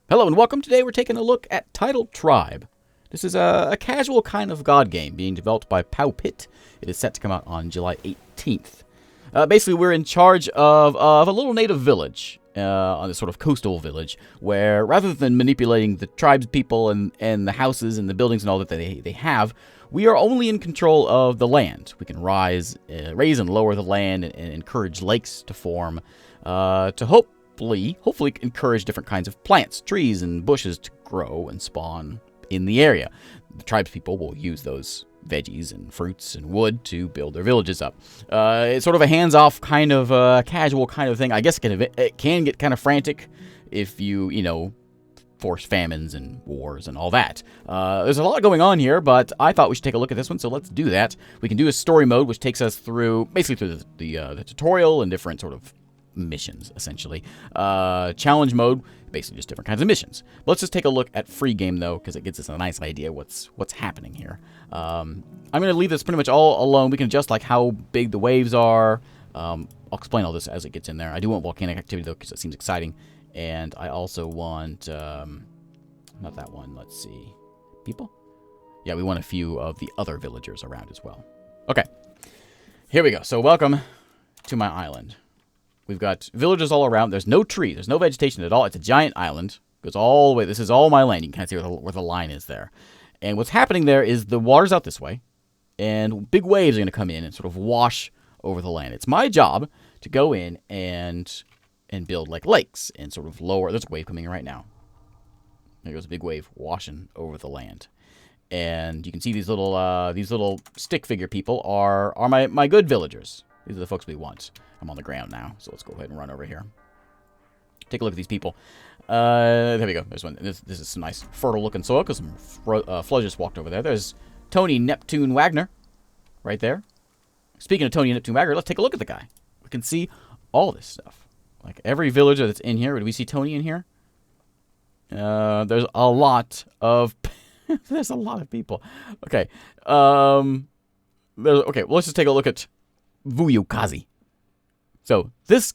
Hello and welcome. Today we're taking a look at Tidal Tribe. This is a casual kind of god game being developed by Powpit. It is set to come out on July 18th. Basically, we're in charge of a little native village, on this sort of coastal village, where rather than manipulating the tribe's people and the houses and the buildings and all that they have, we are only in control of the land. We can raise and lower the land and encourage lakes to form to hopefully encourage different kinds of plants, trees, and bushes to grow and spawn in the area. The tribespeople will use those veggies and fruits and wood to build their villages up. It's sort of a hands-off kind of casual kind of thing. I guess it can get kind of frantic if you force famines and wars and all that. There's a lot going on here, but I thought we should take a look at this one, so let's do that. We can do a story mode, which takes us basically through the tutorial and different sort of missions, essentially. Challenge mode, basically just different kinds of missions. Let's just take a look at free game, though, because it gives us a nice idea what's happening here. I'm going to leave this pretty much all alone. We can adjust like how big the waves are. I'll explain all this as it gets in there. I do want volcanic activity, though, because it seems exciting. And I also want, not that one, let's see, people? Yeah, we want a few of the other villagers around as well. Okay, here we go. So welcome to my island. We've got villages all around. There's no tree. There's no vegetation at all. It's a giant island. Goes all the way. This is all my land. You can kind of see where the line is there. And what's happening there is the water's out this way, and big waves are going to come in and sort of wash over the land. It's my job to go in and build like lakes and sort of lower. There's a wave coming in right now. There goes a big wave washing over the land. And you can see these little stick figure people are my good villagers. These are the folks we want. I'm on the ground now, so let's go ahead and run over here. Take a look at these people. There we go. There's one. This is some nice fertile-looking soil because some flood just walked over there. There's Tony Neptune Wagner right there. Speaking of Tony Neptune Wagner, let's take a look at the guy. We can see all this stuff. Like every villager that's in here. Do we see Tony in here? There's a lot of... there's a lot of people. Okay. Okay, well, let's just take a look at Vuyukazi. So this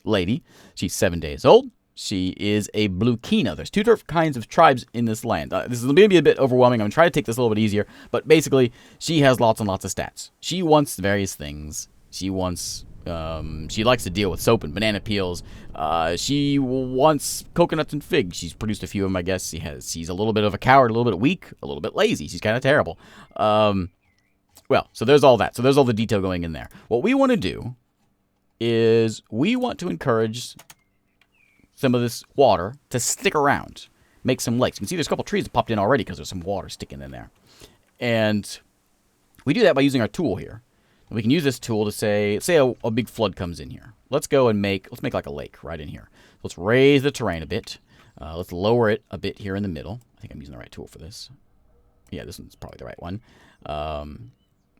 lady, she's 7 days old. She is a Blukina. There's two different kinds of tribes in this land. This is going to be a bit overwhelming. I'm going to try to take this a little bit easier. But basically, she has lots and lots of stats. She wants various things. She likes to deal with soap and banana peels. She wants coconuts and figs. She's produced a few of them, I guess. She's a little bit of a coward, a little bit weak, a little bit lazy. She's kind of terrible. Well, so there's all that. So there's all the detail going in there. What we want to do is we want to encourage some of this water to stick around, make some lakes. You can see there's a couple trees that popped in already because there's some water sticking in there. And we do that by using our tool here. And we can use this tool to say a big flood comes in here. Let's make like a lake right in here. Let's raise the terrain a bit. Let's lower it a bit here in the middle. I think I'm using the right tool for this. Yeah, this one's probably the right one.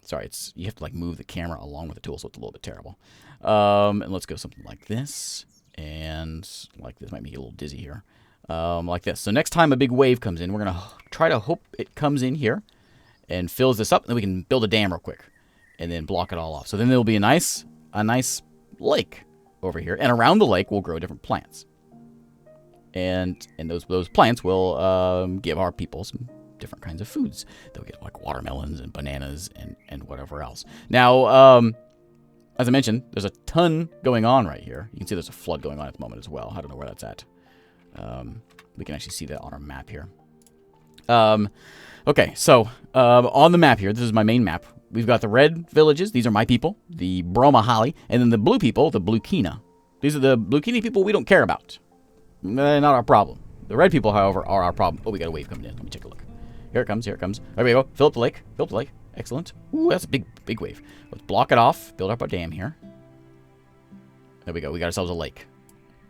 Sorry, you have to like move the camera along with the tool, so it's a little bit terrible. And let's go something like this, and like this. Might make you a little dizzy here. Like this. So next time a big wave comes in, we're gonna try to hope it comes in here and fills this up, and then we can build a dam real quick, and then block it all off. So then there'll be a nice lake over here, and around the lake we'll grow different plants, and those plants will give our people some different kinds of foods. They'll get like watermelons and bananas and whatever else. Now, as I mentioned, there's a ton going on right here. You can see there's a flood going on at the moment as well. I don't know where that's at. We can actually see that on our map here. Okay, so on the map here, this is my main map. We've got the red villages. These are my people, the Bromahali, and then the blue people, the Blukina. These are the Blukini people we don't care about. Not our problem. The red people, however, are our problem. Oh, we got a wave coming in. Let me take a look. Here it comes. Here it comes. There we go. Fill up the lake. Fill up the lake. Excellent. Ooh, that's a big wave. Let's block it off. Build up our dam here. There we go. We got ourselves a lake.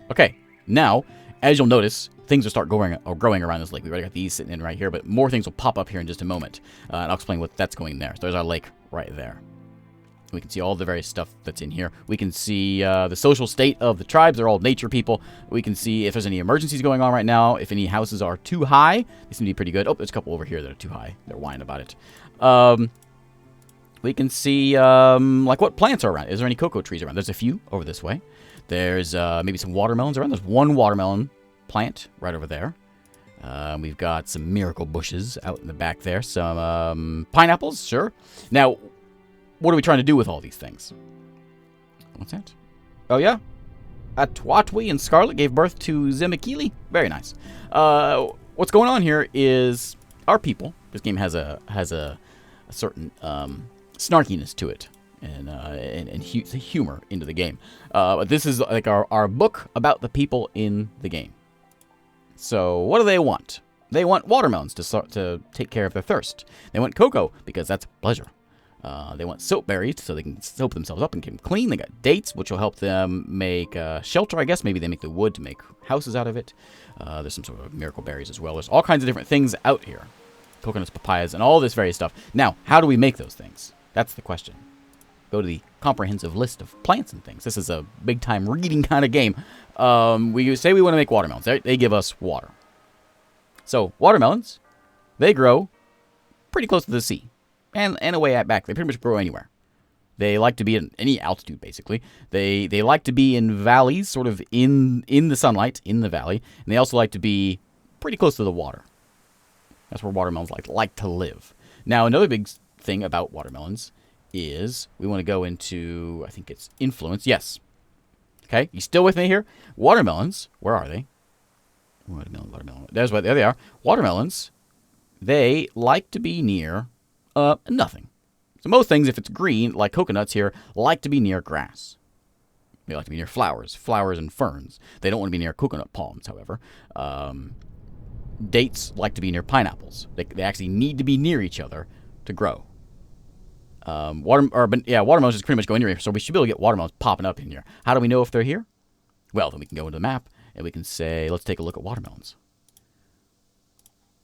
Okay. Now, as you'll notice, things will start growing around this lake. We already got these sitting in right here, but more things will pop up here in just a moment. And I'll explain what that's going there. So there's our lake right there. We can see all the various stuff that's in here. We can see the social state of the tribes. They're all nature people. We can see if there's any emergencies going on right now. If any houses are too high, they seem to be pretty good. Oh, there's a couple over here that are too high. They're whining about it. We can see like what plants are around. Is there any cocoa trees around? There's a few over this way. There's maybe some watermelons around. There's one watermelon plant right over there. We've got some miracle bushes out in the back there. Some pineapples, sure. Now, what are we trying to do with all these things? What's that? Oh, yeah? Atwatwi and Scarlet gave birth to Zemekili. Very nice. What's going on here is our people. This game has a certain snarkiness to it and humor into the game. But this is like our book about the people in the game. So what do they want? They want watermelons to take care of their thirst. They want cocoa because that's pleasure. They want soap berries so they can soap themselves up and keep them clean. They got dates, which will help them make shelter, I guess. Maybe they make the wood to make houses out of it. There's some sort of miracle berries as well. There's all kinds of different things out here. Coconuts, papayas, and all this various stuff. Now, how do we make those things? That's the question. Go to the comprehensive list of plants and things. This is a big-time reading kind of game. We say we want to make watermelons. They give us water. So, watermelons, they grow pretty close to the sea. And a way out back. They pretty much grow anywhere. They like to be at any altitude, basically. They like to be in valleys, sort of in the sunlight, in the valley. And they also like to be pretty close to the water. That's where watermelons like to live. Now, another big thing about watermelons is we want to go into, I think it's influence. Yes. Okay, you still with me here? Watermelons, where are they? Watermelon. There they are. Watermelons, they like to be near nothing. So most things, if it's green, like coconuts here, like to be near grass. They like to be near flowers and ferns. They don't want to be near coconut palms, however. Dates like to be near pineapples. They actually need to be near each other to grow. Watermelons is pretty much going near here, so we should be able to get watermelons popping up in here. How do we know if they're here? Well, then we can go into the map, and we can say, let's take a look at watermelons.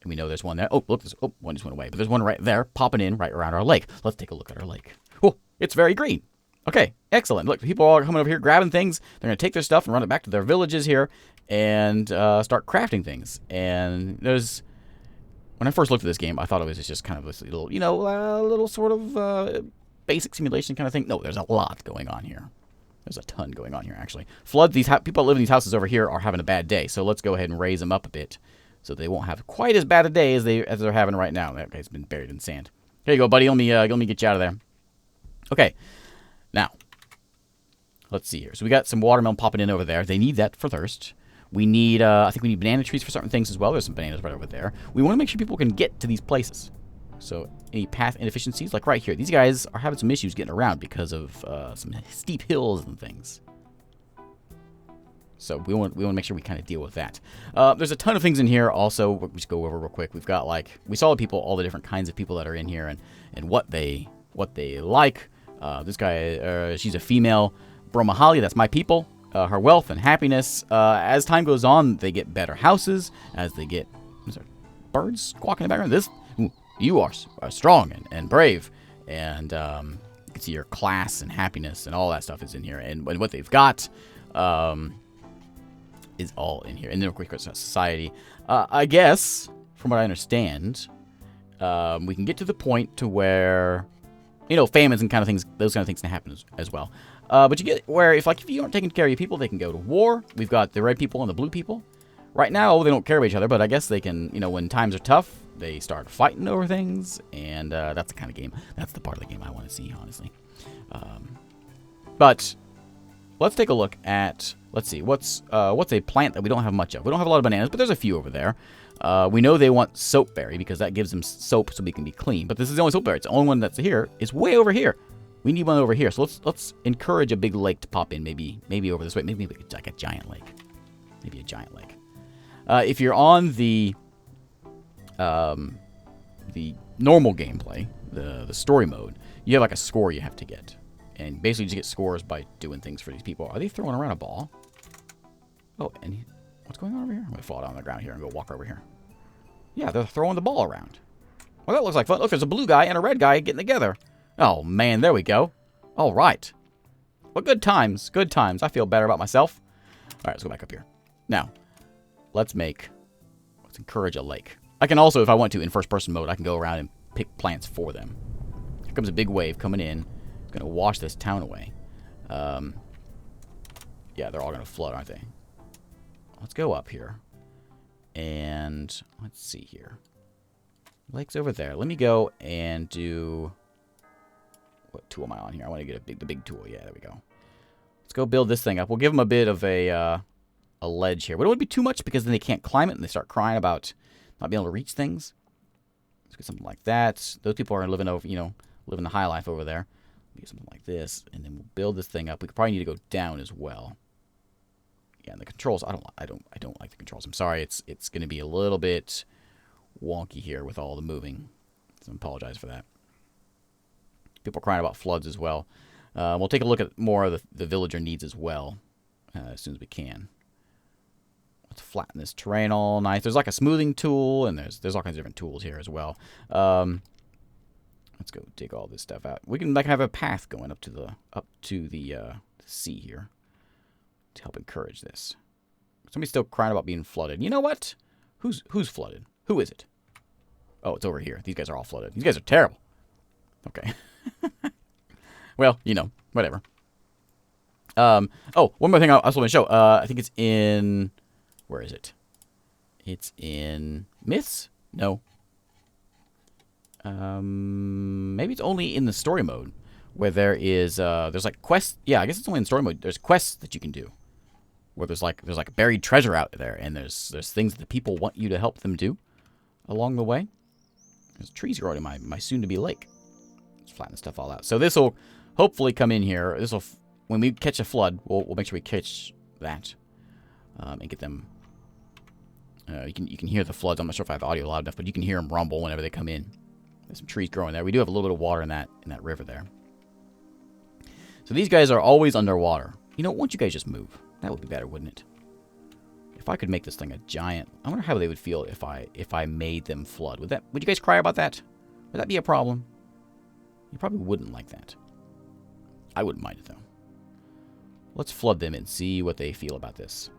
And we know there's one there. Oh, look, one just went away. But there's one right there, popping in right around our lake. Let's take a look at our lake. Oh, it's very green. Okay, excellent. Look, people are coming over here grabbing things. They're going to take their stuff and run it back to their villages here and start crafting things. And when I first looked at this game, I thought it was just kind of this little, little sort of basic simulation kind of thing. No, there's a lot going on here. There's a ton going on here, actually. Floods, people that live in these houses over here are having a bad day. So let's go ahead and raise them up a bit so they won't have quite as bad a day as they're having right now. That guy's been buried in sand. Here you go, buddy. Let me get you out of there. Okay. Now, let's see here. So we got some watermelon popping in over there. They need that for thirst. We need, I think we need banana trees for certain things as well. There's some bananas right over there. We want to make sure people can get to these places. So any path inefficiencies, like right here. These guys are having some issues getting around because of some steep hills and things. So we want to make sure we kind of deal with that. There's a ton of things in here also. We'll just go over real quick. We've got, we saw all the different kinds of people that are in here and what they like. This guy, she's a female Bromahali. That's my people. Her wealth and happiness. As time goes on, they get better houses. As they get birds squawking in the background. You are strong and brave. And you can see your class and happiness and all that stuff is in here. And what they've got is all in here. And then, of course, society. I guess, from what I understand, we can get to the point to where, famines and kind of things, those kind of things can happen as well. But you get where if you aren't taking care of your people, they can go to war. We've got the red people and the blue people. Right now, they don't care about each other, but I guess they can, when times are tough, they start fighting over things, and that's the kind of game. That's the part of the game I want to see, honestly. But let's take a look at, let's see, what's a plant that we don't have much of. We don't have a lot of bananas, but there's a few over there. We know they want soapberry because that gives them soap so we can be clean. But this is the only soapberry. It's the only one that's here. It's way over here. We need one over here. So let's encourage a big lake to pop in. Maybe over this way. Maybe like a giant lake. Maybe a giant lake. If you're on the normal gameplay, the story mode, you have like a score you have to get. And basically you just get scores by doing things for these people. Are they throwing around a ball? Oh, and what's going on over here? I'm going to fall down on the ground here and go walk over here. Yeah, they're throwing the ball around. Well, that looks like fun. Look, there's a blue guy and a red guy getting together. Oh, man, there we go. All right. Well, good times. Good times. I feel better about myself. All right, let's go back up here. Now, let's encourage a lake. I can also, if I want to, in first-person mode, I can go around and pick plants for them. Here comes a big wave coming in. It's going to wash this town away. Yeah, they're all going to flood, aren't they? Let's go up here. And let's see here. Lake's over there. Let me go and do... What tool am I on here? I want to get the big tool. Yeah, there we go. Let's go build this thing up. We'll give them a bit of a ledge here. But it wouldn't be too much because then they can't climb it and they start crying about not being able to reach things. Let's get something like that. Those people are living over, living the high life over there. Get something like this, and then we'll build this thing up. We could probably need to go down as well. Yeah, and the controls. I don't like the controls. I'm sorry. It's going to be a little bit wonky here with all the moving. So I apologize for that. People are crying about floods as well. We'll take a look at more of the villager needs as well as soon as we can. Let's flatten this terrain all nice. There's like a smoothing tool, and there's all kinds of different tools here as well. Let's go dig all this stuff out. We can have a path going up to the sea here to help encourage this. Somebody's still crying about being flooded. You know what? Who's flooded? Who is it? Oh, it's over here. These guys are all flooded. These guys are terrible. Okay. Well, whatever. Oh, one more thing I also want to show. I think it's in... Where is it? It's in Myths? No. Maybe it's only in the story mode where there is there's like quests. Yeah, I guess it's only in story mode. There's quests that you can do where there's like buried treasure out there, and there's things that the people want you to help them do along the way. There's trees growing in my soon-to-be lake. Let's flatten this stuff all out. So this will hopefully come in here. This will, when we catch a flood, we'll make sure we catch that and get them. You can hear the floods. I'm not sure if I have audio loud enough, but you can hear them rumble whenever they come in. There's some trees growing there. We do have a little bit of water in that river there. So these guys are always underwater. Won't you guys just move? That would be better, wouldn't it? If I could make this thing a giant, I wonder how they would feel if I made them flood. Would you guys cry about that? Would that be a problem? You probably wouldn't like that. I wouldn't mind it though. Let's flood them and see what they feel about this.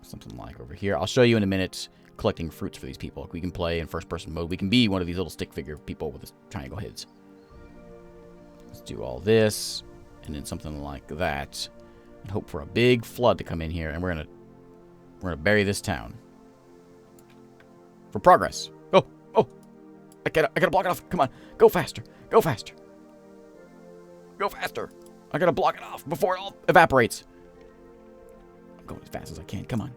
Something like over here. I'll show you in a minute. Collecting fruits for these people. We can play in first-person mode. We can be one of these little stick figure people with triangle heads. Let's do all this, and then something like that, and hope for a big flood to come in here, and we're gonna bury this town for progress. Oh! I gotta block it off. Come on, go faster, go faster, go faster! I gotta block it off before it all evaporates. I'm going as fast as I can. Come on.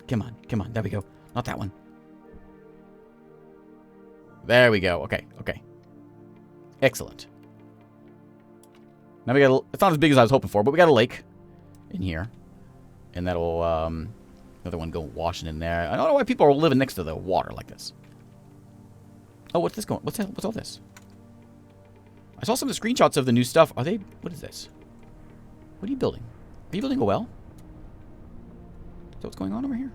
There we go. Not that one. There we go. Okay. Excellent. Now we got it's not as big as I was hoping for, but we got a lake in here. And that'll, another one go washing in there. I don't know why people are living next to the water like this. Oh, what's this going? What's all this? I saw some of the screenshots of the new stuff. What is this? What are you building? Are you building a well? Is that what's going on over here?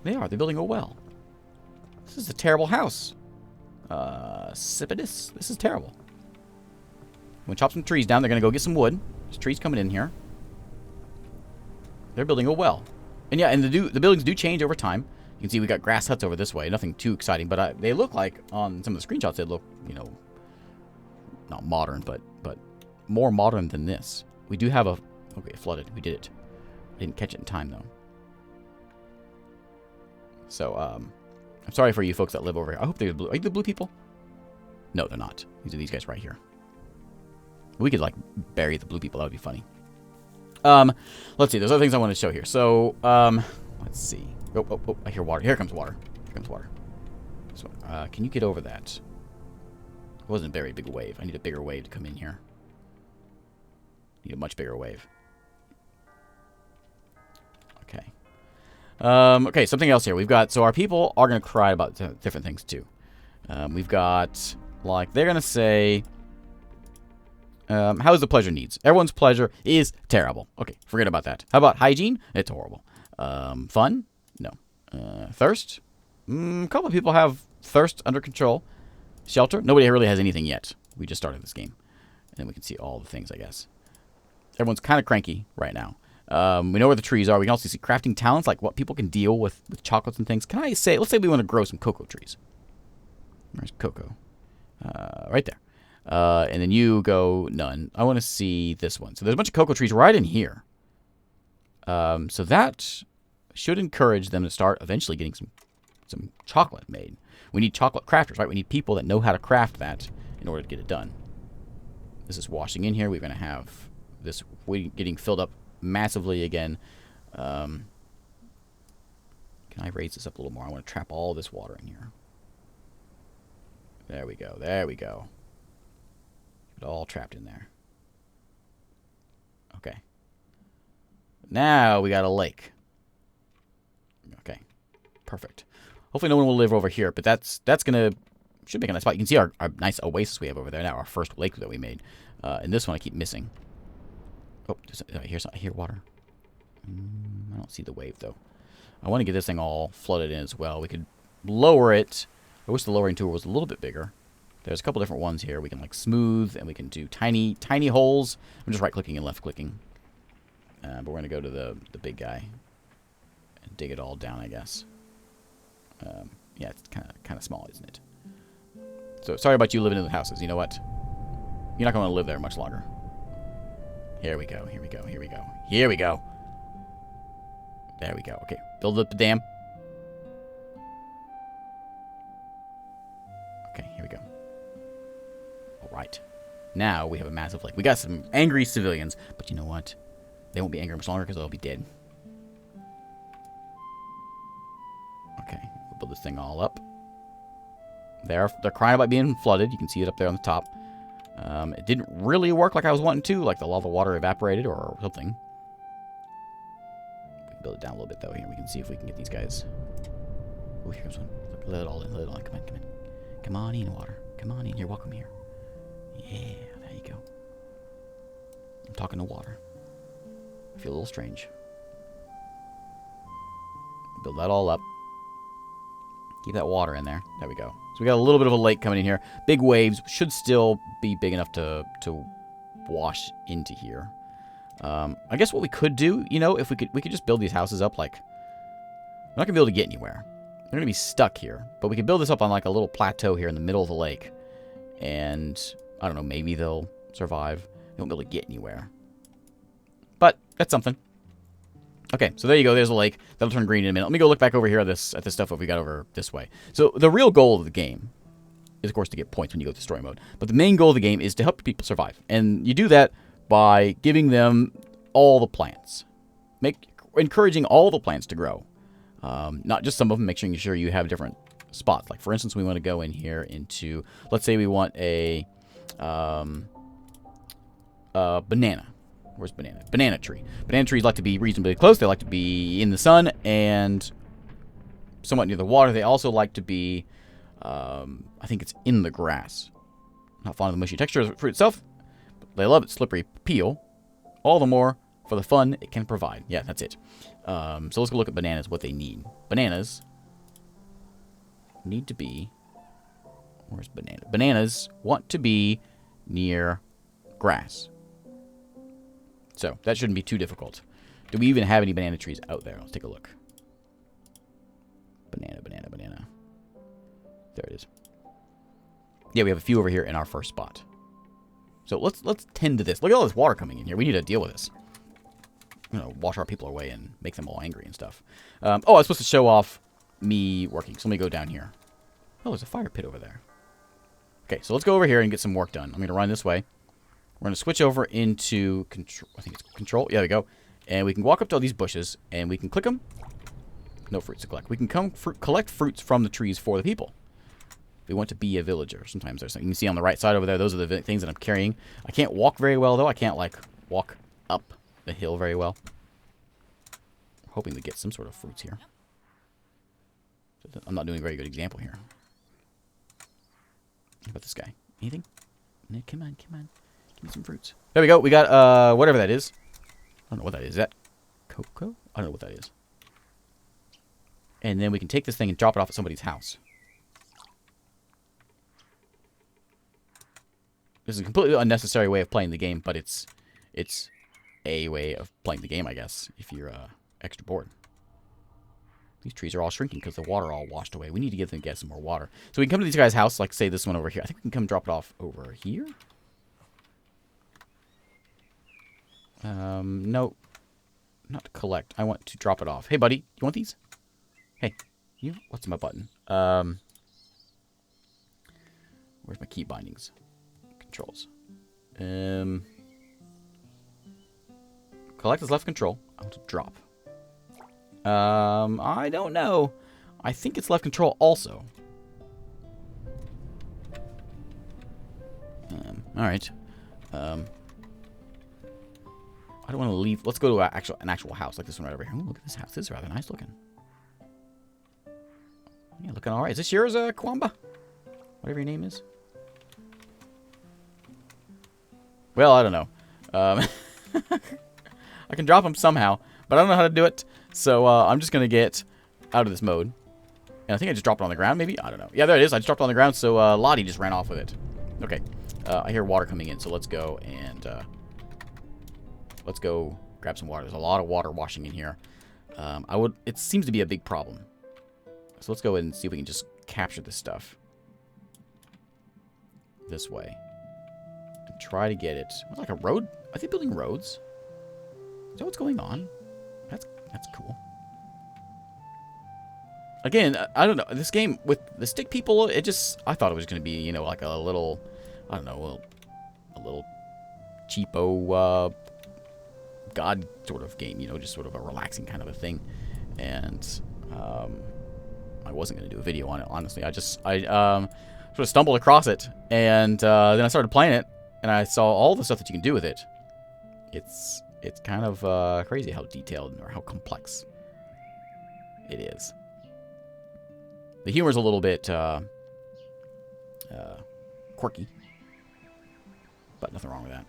They're building a well. This is a terrible house. Cipidus. This is terrible. I'm going to chop some trees down. They're going to go get some wood. There's trees coming in here. They're building a well. And yeah, and the buildings do change over time. You can see we got grass huts over this way. Nothing too exciting, but they look like, on some of the screenshots, they look, not modern, but more modern than this. We do have a... Okay, it flooded. We did it. I didn't catch it in time, though. So, I'm sorry for you folks that live over here. I hope they're blue. Are you the blue people? No, they're not. These are these guys right here. We could, bury the blue people. That would be funny. Let's see. There's other things I want to show here. So, let's see. Oh, I hear water. Here comes water. So, can you get over that? It wasn't a very big wave. I need a bigger wave to come in here. Need a much bigger wave. Okay. Okay, something else here. We've got, so our people are going to cry about different things too. We've got, they're going to say, how's the pleasure needs? Everyone's pleasure is terrible. Okay, forget about that. How about hygiene? It's horrible. Fun? No. Thirst? A couple of people have thirst under control. Shelter? Nobody really has anything yet. We just started this game. And then we can see all the things, I guess. Everyone's kind of cranky right now. We know where the trees are. We can also see crafting talents, like what people can deal with chocolates and things. Can I say, let's say we want to grow some cocoa trees. Where's cocoa? Right there. And then you go none. I want to see this one. So there's a bunch of cocoa trees right in here. So that should encourage them to start eventually getting some chocolate made. We need chocolate crafters, right? We need people that know how to craft that in order to get it done. This is washing in here. We're going to have this getting filled up massively again. Can I raise this up a little more? I want to trap all this water in here. There we go. There we go. It all trapped in there. Okay. Now we got a lake. Okay. Perfect. Hopefully no one will live over here, but that's gonna should make a nice spot. You can see our nice oasis we have over there now, our first lake that we made. And this one I keep missing. Oh, I hear water. I don't see the wave though. I want to get this thing all flooded in as well. We could lower it. I wish the lowering tool was a little bit bigger. There's a couple different ones here. We can like smooth, and we can do tiny holes. I'm just right-clicking and left-clicking. But we're going to go to the big guy and dig it all down, I guess. Yeah, it's kind of small, isn't it? So sorry about you living in the houses. You know what? You're not going to live there much longer. Here we go. Here we go. Here we go. Here we go. There we go. Okay, build up the dam. Okay, here we go. All right. Now we have a massive lake. We got some angry civilians, but you know what? They won't be angry much longer because they'll be dead. Okay, we'll build this thing all up. They're crying about being flooded. You can see it up there on the top. It didn't really work like I was wanting to, like a lot of the water evaporated or something. We can build it down a little bit though. Here we can see if we can get these guys. Oh, here comes one. Let it all in. Let it all in. Come on, come in. Come on in, water. Come on in here. Welcome here. Yeah, there you go. I'm talking to water. I feel a little strange. Build that all up. Keep that water in there. There we go. So we got a little bit of a lake coming in here. Big waves should still be big enough to wash into here. I guess what we could do, you know, if we could just build these houses up like we're not gonna be able to get anywhere. They're gonna be stuck here. But we could build this up on like a little plateau here in the middle of the lake. And I don't know, maybe they'll survive. They won't be able to get anywhere. But that's something. Okay, so there you go. There's a lake. That'll turn green in a minute. Let me go look back over here at this stuff that we got over this way. So the real goal of the game is, of course, to get points when you go to story mode. But the main goal of the game is to help people survive. And you do that by giving them all the plants. Encouraging all the plants to grow. Not just some of them, making sure you have different spots. Like, for instance, we want to go in here into, let's say we want a banana. Where's banana? Banana tree. Banana trees like to be reasonably close. They like to be in the sun and somewhat near the water. They also like to be, I think it's in the grass. Not fond of the mushy texture of the fruit itself. But they love its slippery peel. All the more for the fun it can provide. Yeah, that's it. So let's go look at bananas, what they need. Bananas need to be... Where's banana? Bananas want to be near grass. So, that shouldn't be too difficult. Do we even have any banana trees out there? Let's take a look. Banana, banana, banana. There it is. Yeah, we have a few over here in our first spot. So, let's tend to this. Look at all this water coming in here. We need to deal with this. You know, wash our people away and make them all angry and stuff. Oh, I was supposed to show off me working. So, let me go down here. Oh, there's a fire pit over there. Okay, so let's go over here and get some work done. I'm going to run this way. We're going to switch over into control. I think it's control. Yeah, there we go. And we can walk up to all these bushes, and we can click them. No fruits to collect. We can collect fruits from the trees for the people. We want to be a villager. Sometimes there's something you can see on the right side over there. Those are the things that I'm carrying. I can't walk very well, though. I can't, like, walk up the hill very well. I'm hoping to get some sort of fruits here. I'm not doing a very good example here. How about this guy? Anything? No, come on, come on. Give me some fruits. There we go. We got, whatever that is. I don't know what that is. Is that cocoa? I don't know what that is. And then we can take this thing and drop it off at somebody's house. This is a completely unnecessary way of playing the game, but it's a way of playing the game, I guess, if you're extra bored. These trees are all shrinking because the water all washed away. We need to give them some more water. So we can come to these guys' house, like, say, this one over here. I think we can come drop it off over here. No. Not collect. I want to drop it off. Hey, buddy. You want these? Hey. You? What's my button? Where's my key bindings? Controls. Collect is left control. I want to drop. I don't know. I think it's left control also. Alright. I don't want to leave. Let's go to an actual house like this one right over here. Ooh, look at this house. This is rather nice looking. Yeah, looking alright. Is this yours, Kwamba? Whatever your name is. Well, I don't know. I can drop them somehow, but I don't know how to do it. So I'm just going to get out of this mode. And I think I just dropped it on the ground, maybe? I don't know. Yeah, there it is. I just dropped it on the ground, so Lottie just ran off with it. Okay. I hear water coming in, so let's go and let's go grab some water. There's a lot of water washing in here. It seems to be a big problem. So let's go and see if we can just capture this stuff this way. And try to get it. Like a road? Are they building roads? Is that what's going on? That's cool. Again, I don't know. This game with the stick people, I thought it was going to be, you know, like a little, I don't know, a little cheapo God sort of game, you know, just sort of a relaxing kind of a thing. And I wasn't going to do a video on it, honestly. I sort of stumbled across it, and then I started playing it, and I saw all the stuff that you can do with it. It's kind of crazy how detailed or how complex it is. The humor's a little bit quirky, but nothing wrong with that.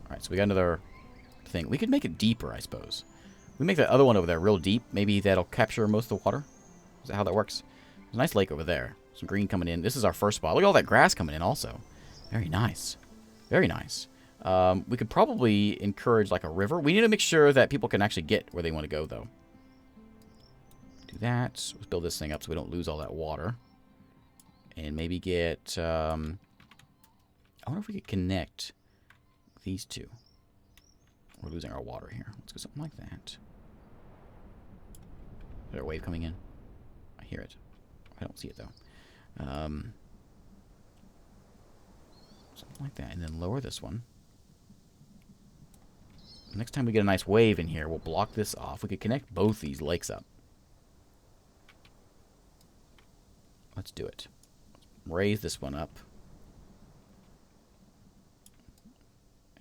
Alright, so we got another thing. We could make it deeper, I suppose. We make that other one over there real deep. Maybe that'll capture most of the water. Is that how that works? There's a nice lake over there. Some green coming in. This is our first spot. Look at all that grass coming in also. Very nice. Very nice. We could probably encourage like a river. We need to make sure that people can actually get where they want to go, though. Do that. Let's build this thing up so we don't lose all that water. And maybe get... I wonder if we could connect these two. We're losing our water here. Let's go something like that. Is there a wave coming in? I hear it. I don't see it, though. Something like that. And then lower this one. Next time we get a nice wave in here, we'll block this off. We could connect both these lakes up. Let's do it. Raise this one up.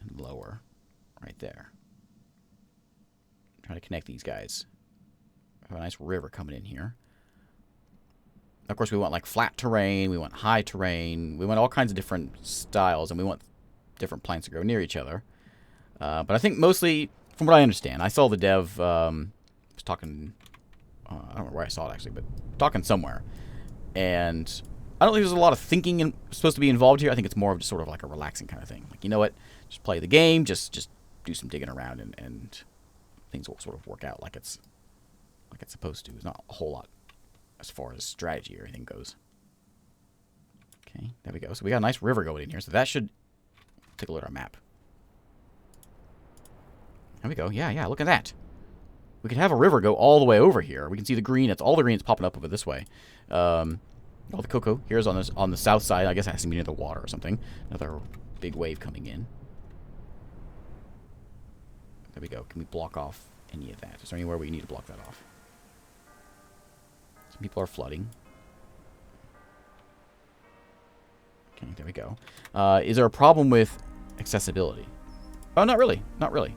And lower. Right there. Trying to connect these guys. Have a nice river coming in here. Of course, we want like flat terrain. We want high terrain. We want all kinds of different styles. And we want different plants to grow near each other. But I think mostly, from what I understand, I saw the dev was talking, I don't remember where I saw it actually, but talking somewhere. And I don't think there's a lot of thinking supposed to be involved here. I think it's more of just sort of like a relaxing kind of thing. Like, you know what? Just play the game. Just do some digging around and things will sort of work out like it's supposed to. There's not a whole lot as far as strategy or anything goes. Okay, there we go. So we got a nice river going in here. So that should take a look at our map. There we go. Yeah, look at that. We could have a river go all the way over here. We can see the green. That's all the green that's popping up over this way. All the cocoa here is on the south side. I guess it has to be near the water or something. Another big wave coming in. There we go. Can we block off any of that? Is there anywhere we need to block that off? Some people are flooding. Okay, there we go. Is there a problem with accessibility? Oh, not really. Not really.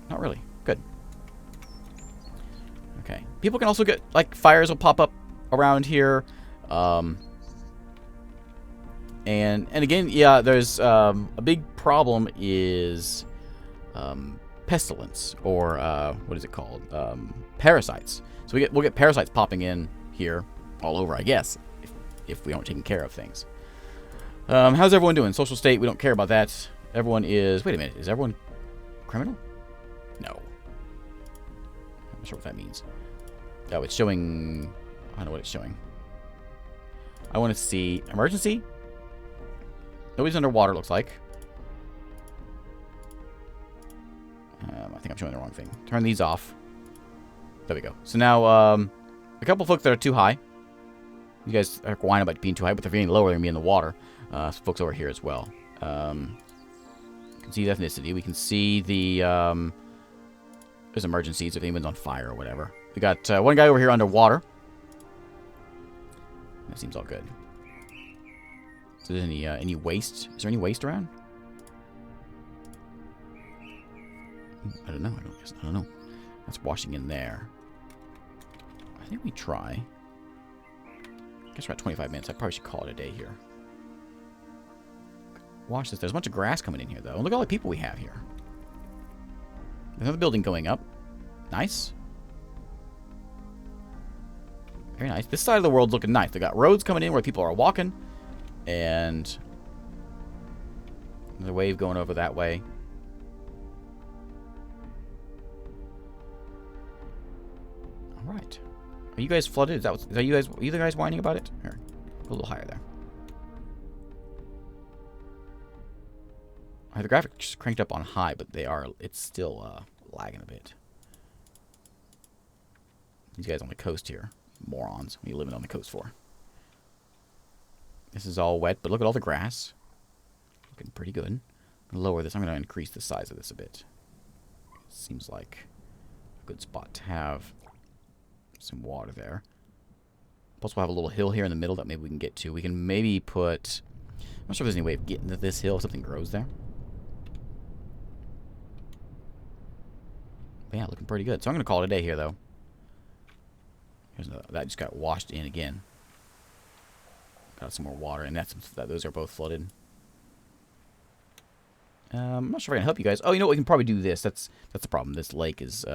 Not really. Good. Okay. People can also get, like, fires will pop up around here. And again, yeah, there's a big problem is pestilence, or what is it called? Parasites. So we'll get parasites popping in here all over, I guess, if we aren't taking care of things. How's everyone doing? Social state, we don't care about that. Everyone is... Wait a minute. Is everyone criminal? No. I'm not sure what that means. Oh, it's showing... I don't know what it's showing. I want to see... Emergency? Nobody's underwater, looks like. think I'm showing the wrong thing. Turn these off. There we go. So now, a couple folks that are too high. You guys are whining about being too high, but they're getting lower, they're going to be in the water. Some folks over here as well. You can see ethnicity. We can see the, there's emergencies if anyone's on fire or whatever. We got one guy over here underwater. That seems all good. So there's any waste? Is there any waste around? I don't know. I don't know. That's washing in there. I think we try. I guess we're at 25 minutes. I probably should call it a day here. Watch this. There's a bunch of grass coming in here, though. Look at all the people we have here. There's another building going up. Nice. Very nice. This side of the world's looking nice. They got roads coming in where people are walking. And another wave going over that way. Alright. Are you guys flooded? Is that you guys? Are you the guys whining about it? Here. Go a little higher there. The graphics cranked up on high, but it's still lagging a bit. These guys on the coast here. Morons. What are you living on the coast for? This is all wet, but look at all the grass. Looking pretty good. I'm going to lower this. I'm going to increase the size of this a bit. Seems like a good spot to have some water there. Plus, we'll have a little hill here in the middle that maybe we can get to. We can maybe put... I'm not sure if there's any way of getting to this hill if something grows there. But yeah, looking pretty good. So I'm going to call it a day here, though. That just got washed in again. Got some more water, and those are both flooded. I'm not sure if I can help you guys. Oh, you know what? We can probably do this. That's the problem. This lake is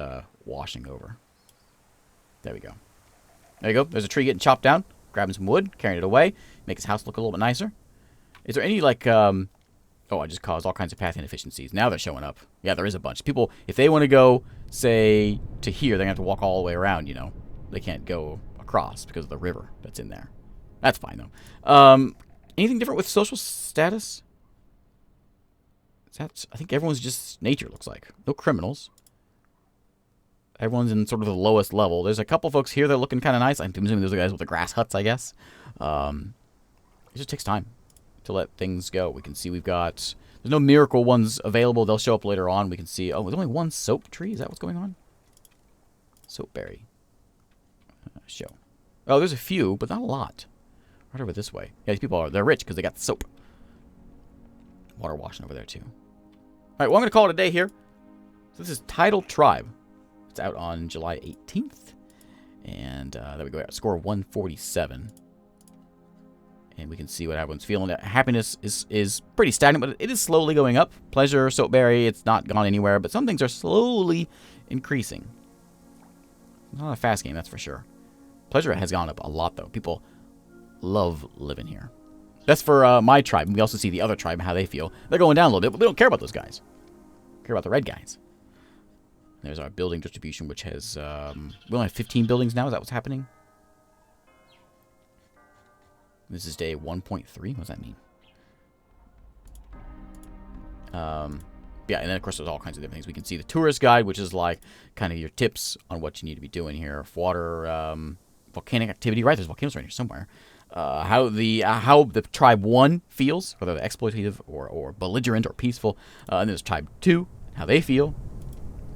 washing over. There we go. There you go. There's a tree getting chopped down. Grabbing some wood, carrying it away. Make his house look a little bit nicer. Is there any, like, oh, I just caused all kinds of path inefficiencies. Now they're showing up. Yeah, there is a bunch. People, if they want to go, say, to here, they're going to have to walk all the way around, you know. They can't go across because of the river that's in there. That's fine, though. Anything different with social status? I think everyone's just nature, looks like. No criminals. Everyone's in sort of the lowest level. There's a couple folks here that are looking kind of nice. I'm assuming those are guys with the grass huts, I guess. It just takes time to let things go. We can see we've got... There's no miracle ones available. They'll show up later on. We can see... Oh, there's only one soap tree? Is that what's going on? Soapberry. Show. Oh, there's a few, but not a lot. Right over this way. Yeah, these people they're rich because they got the soap. Water washing over there, too. Alright, well, I'm going to call it a day here. So this is Tidal Tribe. It's out on July 18th. And there we go. Score 147. And we can see what everyone's feeling. Happiness is pretty stagnant, but it is slowly going up. Pleasure, Soapberry, it's not gone anywhere, but some things are slowly increasing. Not a fast game, that's for sure. Pleasure has gone up a lot, though. People love living here. That's for my tribe. We also see the other tribe and how they feel. They're going down a little bit, but we don't care about those guys. We care about the red guys. There's our building distribution, which has... we only have 15 buildings now. Is that what's happening? This is day 1.3. What does that mean? Yeah, and then, of course, there's all kinds of different things. We can see the tourist guide, which is like kind of your tips on what you need to be doing here. Water, volcanic activity, right? There's volcanoes right here somewhere. How the tribe 1 feels, whether they're exploitative or belligerent or peaceful. And there's tribe 2, how they feel.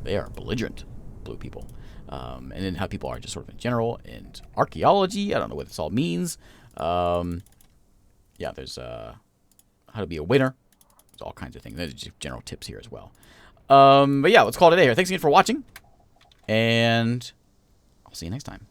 They are belligerent blue people. And then how people are just sort of in general. And archaeology, I don't know what this all means. Yeah, there's how to be a winner. There's all kinds of things. There's just general tips here as well. But yeah, let's call it a day here. Thanks again for watching. And I'll see you next time.